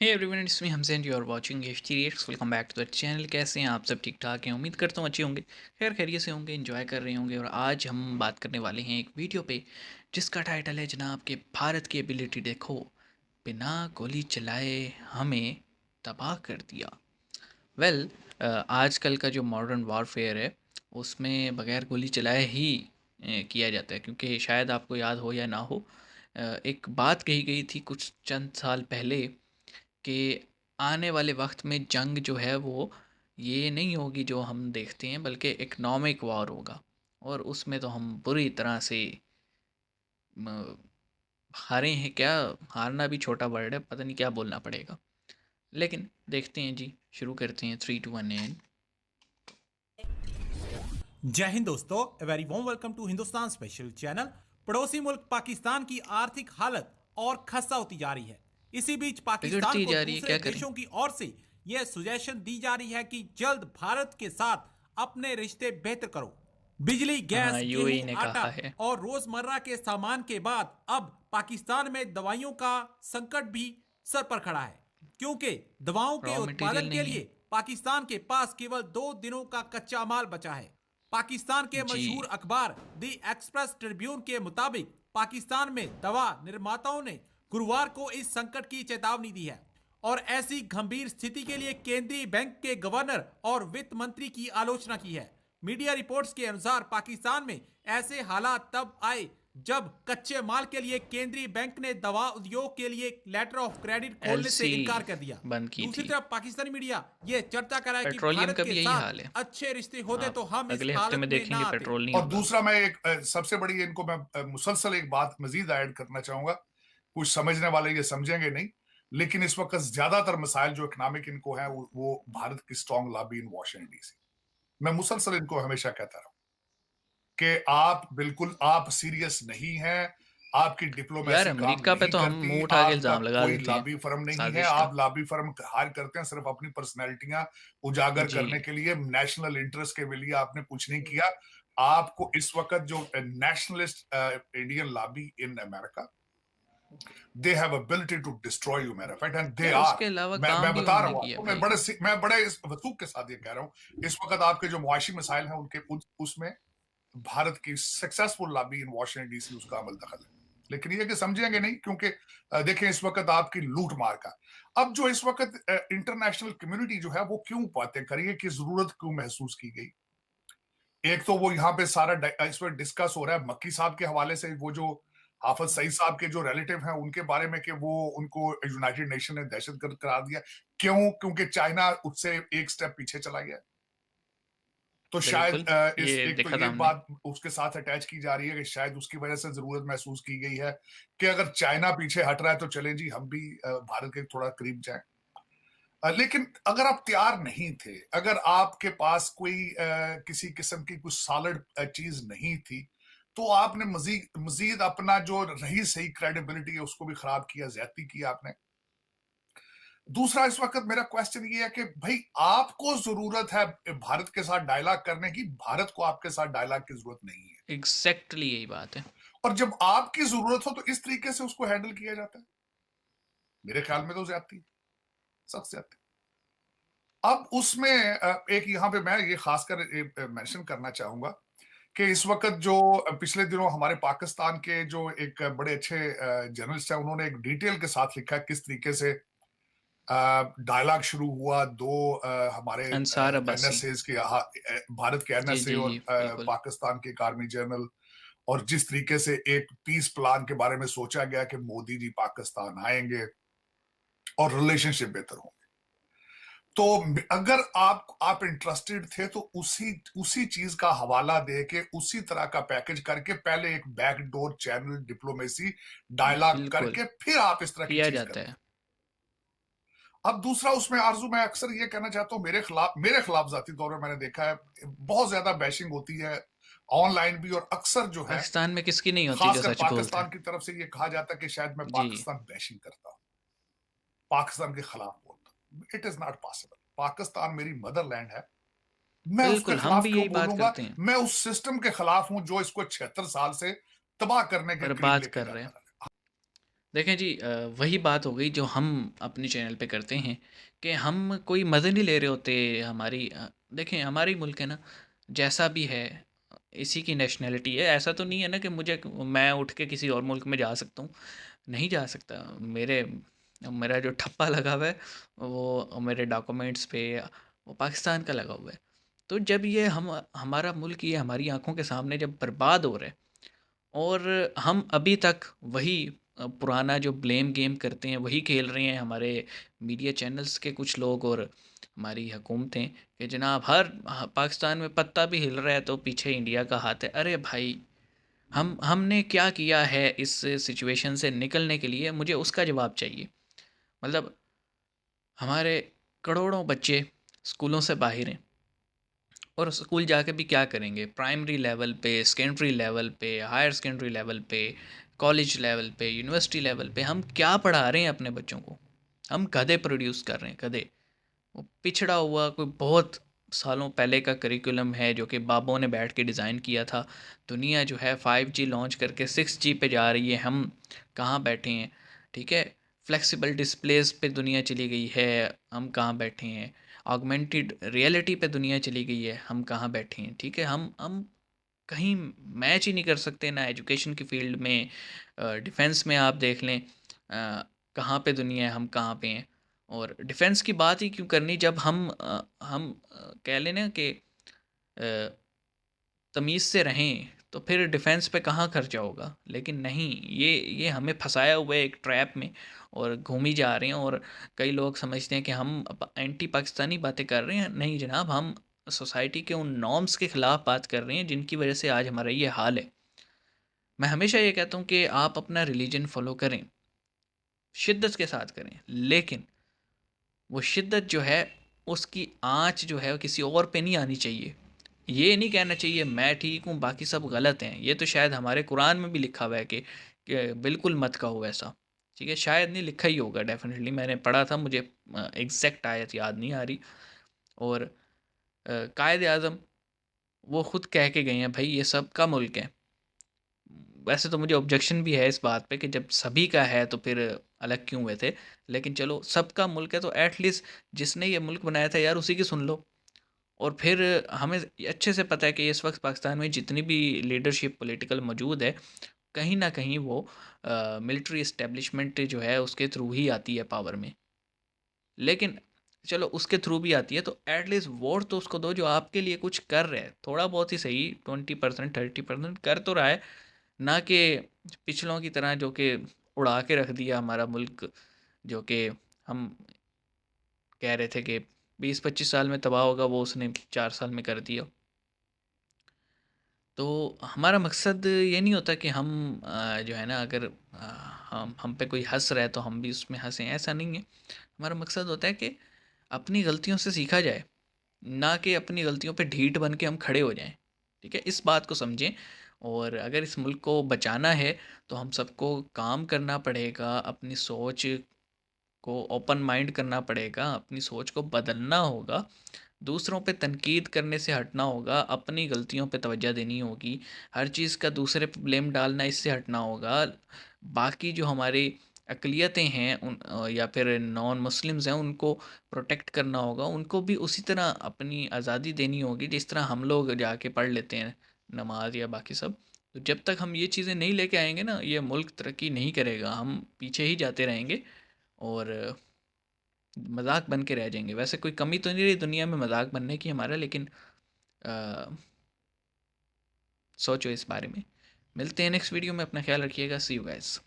Hey everyone, it's me हमसे and you are watching HT reacts. Welcome back to the channel. कैसे हैं आप सब? ठीक ठाक हैं, उम्मीद करता हूँ अच्छे होंगे, खैर खैरियत से होंगे, एंजॉय कर रहे होंगे। और आज हम बात करने वाले हैं एक वीडियो पे जिसका टाइटल है जनाब के भारत की एबिलिटी देखो, बिना गोली चलाए हमें तबाह कर दिया। वेल आजकल का जो मॉडर्न वॉरफेयर है उसमें बगैर गोली चलाए ही किया जाता है, क्योंकि शायद आपको याद हो या ना हो, एक बात कही गई थी कुछ चंद साल पहले कि आने वाले वक्त में जंग जो है वो ये नहीं होगी जो हम देखते हैं, बल्कि इकनॉमिक वॉर होगा। और उसमें तो हम बुरी तरह से म, हारे हैं क्या। हारना भी छोटा वर्ड है, पता नहीं क्या बोलना पड़ेगा, लेकिन देखते हैं जी। शुरू करते हैं, 3 2 1 एंड जय हिंद दोस्तों, a very warm welcome to Hindustan special channel. पड़ोसी मुल्क पाकिस्तान की आर्थिक हालत और खस्ता होती जा रही है। इसी बीच पाकिस्तान बिगड़ती को जा रही है, दूसरे क्या करें। देशों की ओर से यह सुजेशन दी जा रही है कि जल्द भारत के साथ अपने रिश्ते बेहतर करो। बिजली, हाँ, गैस, गेहूं, यूएई ने आटा कहा है। और रोजमर्रा के सामान के बाद अब पाकिस्तान में दवाइयों का संकट भी सर पर खड़ा है, क्योंकि दवाओं के रॉ उत्पादन मटेरियल के नहीं लिए है। पाकिस्तान के पास केवल 2 दिनों का कच्चा माल बचा है। पाकिस्तान के जी। मशहूर अखबार दी एक्सप्रेस ट्रिब्यून के मुताबिक पाकिस्तान में दवा निर्माताओं ने गुरुवार को इस संकट की चेतावनी दी है और ऐसी गंभीर स्थिति के लिए केंद्रीय बैंक के गवर्नर और वित्त मंत्री की आलोचना की है। मीडिया रिपोर्ट्स के अनुसार पाकिस्तान में ऐसे हालात तब आए जब कच्चे माल के लिए केंद्रीय बैंक ने दवा उद्योग के लिए लेटर ऑफ क्रेडिट खोलने से एलसी इनकार कर दिया। बंद की दूसरी थी। तरफ पाकिस्तानी मीडिया यह चर्चा कर रहा है कि पेट्रोलियम भारत का के भी यही साथ हाल है। अच्छे रिश्ते होते आप तो हम इस अगले हफ्ते हालत में में ना देखेंगे आते। पेट्रोल नहीं और होगा। दूसरा मैं एक सबसे बड़ी इनको मैं मुसलसल एक बात मजीद ऐड करना चाहूंगा। कुछ समझने वाले ये समझेंगे नहीं, लेकिन इस वक्त ज्यादातर मसाइल जो इकोनॉमिक इनको है वो भारत की स्ट्रांग लॉबी इन वॉशिंगटन डीसी। मैं मुसलसल इनको हमेशा कहता रहा कि आप बिल्कुल आप सीरियस नहीं हैं, आपकी यार डिप्लोमेसी काम अमेरिका पे नहीं तो हम करती, मुंह उठा के आपका इल्ज़ाम लगा कोई देते हैं लॉबी फर्म नहीं है, साजिश का। आप लॉबी फर्म हायर करते हैं सिर्फ अपनी पर्सनैलिटियां उजागर जी। करने के लिए, नेशनल इंटरेस्ट के लिए आपने कुछ नहीं किया। आपको इस वक्त जो nationalist Indian lobby in America, they have ability to destroy you मेरा फ्रेंड, एंड दे यार आर। उसके अलावा काम मैं भी बता रहा उन्होंने हूं किया आपको, भाई। मैं बड़े इस वसूख के साथ ये कह रहा हूं। इस वक्त आपके जो मुआशी मसाइल हैं उनके उसमें भारत की सक्सेसफुल लॉबी इन वॉशिंगटन डीसी उसका अमल दखल है, लेकिन ये कि समझेंगे नहीं, क्योंकि देखें इस वक्त आपकी लूट मार का अब जो इस वक्त इंटरनेशनल कम्युनिटी जो है वो क्यों बातें करिए कि जरूरत क्यों महसूस की गई। एक तो वो यहाँ पे सारा इस वक्त डिस्कस हो रहा है मक्की साहब के हवाले से, वो जो हाफिज सईद साहब के जो रिलेटिव हैं उनके बारे में कि वो उनको यूनाइटेड नेशन ने दहशतगर्द करार दिया। क्यों? क्योंकि चाइना उससे एक स्टेप पीछे चला गया। तो शायद बिल्कुल, इस ये एक तो देखा था ये हमने। बात उसके साथ अटैच की जा रही है कि शायद उसकी वजह से जरूरत महसूस की गई है कि अगर चाइना पीछे हट रहा है तो चले जी हम भी भारत के थोड़ा करीब जाएं। लेकिन अगर आप तैयार नहीं थे, अगर आपके पास कोई किसी किस्म की कुछ सॉलिड चीज नहीं थी, तो आपने मजीद मजीद अपना जो रही सही क्रेडिबिलिटी है उसको भी खराब किया, ज्यादती की आपने। दूसरा, इस वक्त मेरा क्वेश्चन ये है कि भाई आपको जरूरत है भारत के साथ डायलॉग करने की, भारत को आपके साथ डायलॉग की जरूरत नहीं है। एग्जैक्टली यही बात है। और जब आपकी जरूरत हो तो इस तरीके से उसको हैंडल किया जाता है, मेरे ख्याल में तो ज्यादती, सख्त ज्यादती। अब उसमें एक यहां पे मैं ये खासकर मेंशन करना चाहूंगा कि इस वक्त जो पिछले दिनों हमारे पाकिस्तान के जो एक बड़े अच्छे जर्नलिस्ट हैं, उन्होंने एक डिटेल के साथ लिखा है किस तरीके से डायलॉग शुरू हुआ दो हमारे अंसार अब्बासी। एनएसए के, भारत के जी एनएसए जी और जी, बिल्कुल। पाकिस्तान के एक आर्मी जनरल, और जिस तरीके से एक पीस प्लान के बारे में सोचा गया कि मोदी जी पाकिस्तान आएंगे और रिलेशनशिप बेहतर होंगे। तो अगर आप इंटरेस्टेड थे तो उसी उसी चीज का हवाला दे के उसी तरह का पैकेज करके पहले एक बैकडोर चैनल डिप्लोमेसी डायलॉग बिल्कुल करके फिर आप इस तरह की किया चीज जाता है। करते। अब दूसरा उसमें आरजू, मैं अक्सर ये कहना चाहता हूं, मेरे खिलाफ जाती तौर पर मैंने देखा है बहुत ज्यादा बैशिंग होती है ऑनलाइन भी, और अक्सर जो है पाकिस्तान में किसकी नहीं होती जो खासकर सच बोलता है। पाकिस्तान की तरफ से ये कहा जाता है कि शायद मैं जी। पाकिस्तान बैशिंग करता हूं, पाकिस्तान के खिलाफ बोलता हूं। It is not possible. Pakistan मेरी मदरलैंड है, मैं उसके बिल्कुल, हम खिलाफ भी क्यों यही बात बोलूंगा? करते हैं। मैं उस सिस्टम के खिलाफ हूं जो इसको 76 साल से तबाह करने के करीब बर्बाद लेके कर रहे जाता हैं। रहा। देखें जी, वही बात हो गई जो हम अपने चैनल पे करते हैं कि हम कोई मज़े नहीं ले रहे होते हमारी देखें हमारी मुल्क है ना, जैसा भी है, इसी की नेशनैलिटी है। ऐसा तो नहीं है ना कि मुझे मैं उठ के किसी और मुल्क में जा सकता हूँ, नहीं जा सकता। मेरे मेरा जो ठप्पा लगा हुआ है वो मेरे डॉक्यूमेंट्स पे वो पाकिस्तान का लगा हुआ है। तो जब ये हम हमारा मुल्क ये हमारी आँखों के सामने जब बर्बाद हो रहा है और हम अभी तक वही पुराना जो ब्लेम गेम करते हैं वही खेल रहे हैं हमारे मीडिया चैनल्स के कुछ लोग और हमारी हुकूमतें कि जनाब हर पाकिस्तान में पत्ता भी हिल रहा है तो पीछे इंडिया का हाथ है। अरे भाई, हमने क्या किया है इस सिचुएशन से निकलने के लिए, मुझे उसका जवाब चाहिए। मतलब हमारे करोड़ों बच्चे स्कूलों से बाहर हैं और स्कूल जाके भी क्या करेंगे? प्राइमरी लेवल पे, सेकेंडरी लेवल पे, हायर सेकेंडरी लेवल पे, कॉलेज लेवल पे, यूनिवर्सिटी लेवल पे हम क्या पढ़ा रहे हैं अपने बच्चों को? हम गधे प्रोड्यूस कर रहे हैं, गधे। वो पिछड़ा हुआ कोई बहुत सालों पहले का करिकुलम है जो कि बाबों ने बैठ के डिज़ाइन किया था। दुनिया जो है 5G लॉन्च करके 6G पे जा रही है, हम कहाँ बैठे हैं? ठीक है? फ्लेक्सिबल डिस्प्लेस पे दुनिया चली गई है, हम कहाँ बैठे हैं? ऑगमेंटेड रियलिटी पे दुनिया चली गई है, हम कहाँ बैठे हैं? ठीक है? हम कहीं मैच ही नहीं कर सकते ना एजुकेशन की फील्ड में, डिफेंस में आप देख लें, कहाँ पे दुनिया है, हम कहाँ पे हैं। और डिफेंस की बात ही क्यों करनी जब कह लें ना कि तमीज़ से रहें तो फिर डिफेंस पे कहाँ खर्चा होगा। लेकिन नहीं, ये हमें फंसाया हुआ है एक ट्रैप में और घूमी जा रहे हैं। और कई लोग समझते हैं कि हम एंटी पाकिस्तानी बातें कर रहे हैं। नहीं जनाब, हम सोसाइटी के उन नॉर्म्स के ख़िलाफ़ बात कर रहे हैं जिनकी वजह से आज हमारा ये हाल है। मैं हमेशा ये कहता हूँ कि आप अपना रिलीजन फ़ॉलो करें, शिद्दत के साथ करें, लेकिन वो शिद्दत जो है उसकी आँच जो है वो किसी और पे नहीं आनी चाहिए। ये नहीं कहना चाहिए मैं ठीक हूँ बाकी सब गलत हैं। ये तो शायद हमारे कुरान में भी लिखा हुआ है कि बिल्कुल मत कहो वैसा। ठीक है? शायद नहीं, लिखा ही होगा डेफ़िनेटली, मैंने पढ़ा था, मुझे एग्ज़ैक्ट आयत याद नहीं आ रही। और कायद आज़म वो खुद कह के गए हैं भाई ये सबका मुल्क है। वैसे तो मुझे ऑब्जेक्शन भी है इस बात पे कि जब सभी का है तो फिर अलग क्यों हुए थे? लेकिन चलो सबका मुल्क है तो एट लीस्ट जिसने ये मुल्क बनाया था यार उसी की सुन लो। और फिर हमें अच्छे से पता है कि इस वक्त पाकिस्तान में जितनी भी लीडरशिप पॉलिटिकल मौजूद है, कहीं ना कहीं वो मिलिट्री इस्टेब्लिशमेंट जो है उसके थ्रू ही आती है पावर में। लेकिन चलो उसके थ्रू भी आती है तो एटलीस्ट वोट तो उसको दो जो आपके लिए कुछ कर रहे हैं, थोड़ा बहुत ही सही, 20% 30% कर तो रहा है। ना कि पिछलों की तरह जो कि उड़ा के रख दिया हमारा मुल्क, जो कि हम कह रहे थे कि 20-25 साल में तबाह होगा, वो उसने 4 साल में कर दिया। तो हमारा मकसद ये नहीं होता कि हम जो है ना, अगर हम पे कोई हंस रहा है तो हम भी उसमें हंसें, ऐसा नहीं है। हमारा मकसद होता है कि अपनी गलतियों से सीखा जाए, ना कि अपनी गलतियों पे ढीठ बन के हम खड़े हो जाएं। ठीक है, इस बात को समझें। और अगर इस मुल्क को बचाना है तो हम सबको काम करना पड़ेगा, अपनी सोच को ओपन माइंड करना पड़ेगा, अपनी सोच को बदलना होगा, दूसरों पे तनकीद करने से हटना होगा, अपनी गलतियों पे तवज्जो देनी होगी, हर चीज़ का दूसरे पे ब्लेम डालना इससे हटना होगा। बाकी जो हमारी अक़लियतें हैं या फिर नॉन मुस्लिम्स हैं उनको प्रोटेक्ट करना होगा, उनको भी उसी तरह अपनी आज़ादी देनी होगी जिस तरह हम लोग जाके पढ़ लेते हैं नमाज या बाकी सब। तो जब तक हम ये चीज़ें नहीं लेके आएंगे ना, ये मुल्क तरक्की नहीं करेगा, हम पीछे ही जाते रहेंगे और मजाक बन के रह जाएंगे। वैसे कोई कमी तो नहीं रही दुनिया में मजाक बनने की हमारा, लेकिन अ, सोचो इस बारे में। मिलते हैं नेक्स्ट वीडियो में, अपना ख्याल रखिएगा। सी यू गाइस।